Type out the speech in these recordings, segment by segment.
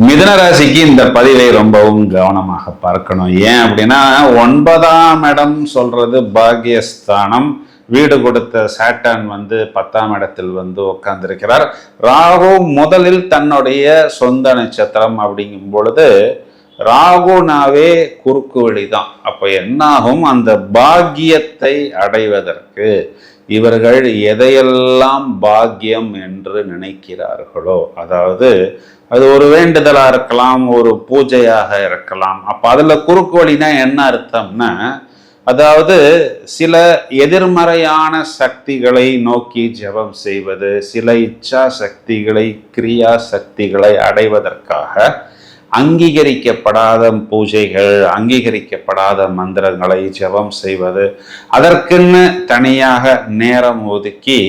மிதுன ராசிக்கு இந்த பதிவை ரொம்பவும் கவனமாக பார்க்கணும். ஏன் அப்படின்னா 9ஆம் இடம் சொல்றது பாக்கியஸ்தானம். வீடு கொடுத்த சாட்டன் 10ஆம் இடத்தில் உட்கார்ந்திருக்கிறார். ராகு முதலில் தன்னுடைய சொந்த நட்சத்திரம் அப்படிங்கும் பொழுது ராகுனாவே குறுக்கு வழிதான். அப்ப என்னாகும், அந்த பாக்கியத்தை அடைவதற்கு இவர்கள் எதையெல்லாம் பாக்கியம் என்று நினைக்கிறார்களோ, அதாவது அது ஒரு வேண்டுதலா இருக்கலாம், ஒரு பூஜையாக இருக்கலாம். அப்ப அதுல குறுக்கு வழினா என்ன அர்த்தம்னா, அதாவது சில எதிர்மறையான சக்திகளை நோக்கி ஜெபம் செய்வது, சில இச்சா சக்திகளை, கிரியா சக்திகளை அடைவதற்காக அங்கீகரிக்கப்படாத பூஜைகள், அங்கீகரிக்கப்படாத மந்திரங்களை ஜெபம் செய்வது, அதற்குன்னு தனியாக நேரம் ஒதுக்கி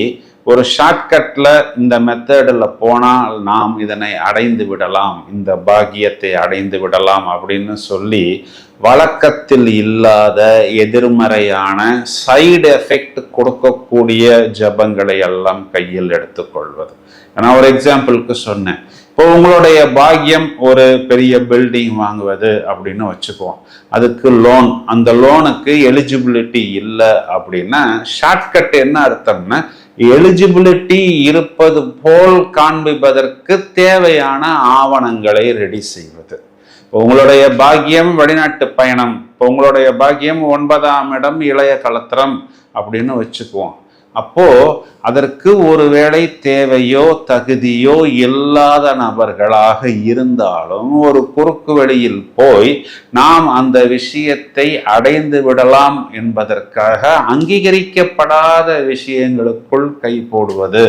ஒரு ஷார்ட்கட்ல இந்த மெத்தடில் போனால் நாம் இதனை அடைந்து விடலாம், இந்த பாக்கியத்தை அடைந்து விடலாம் அப்படின்னு சொல்லி வழக்கத்தில் இல்லாத எதிர்மறையான சைடு எஃபெக்ட் கொடுக்கக்கூடிய ஜபங்களை எல்லாம் கையில் எடுத்துக்கொள்வது. நான் ஒரு எக்ஸாம்பிளுக்கு சொன்னேன். இப்போ உங்களுடைய பாக்கியம் ஒரு பெரிய பில்டிங் வாங்குவது அப்படின்னு வச்சுக்குவோம். அதுக்கு லோன், அந்த லோனுக்கு எலிஜிபிலிட்டி இல்லை அப்படின்னா ஷார்ட்கட் என்ன அர்த்தம்னா, எலிஜிபிலிட்டி இருப்பது போல் காண்பிப்பதற்கு தேவையான ஆவணங்களை ரெடி செய்வது. உங்களுடைய பாக்கியம் வெளிநாட்டு பயணம், இப்போ உங்களுடைய பாக்கியம் 9ஆம் இடம் இளைய களத்திரம் அப்படின்னு வச்சுக்குவோம். அப்போ அதற்கு ஒருவேளை தேவையோ தகுதியோ இல்லாத நபர்களாக இருந்தாலும் ஒரு குறுக்கு வழியில் போய் நாம் அந்த விஷயத்தை அடைந்து விடலாம் என்பதற்காக அங்கீகரிக்கப்படாத விஷயங்களுக்குள் கை போடுவது,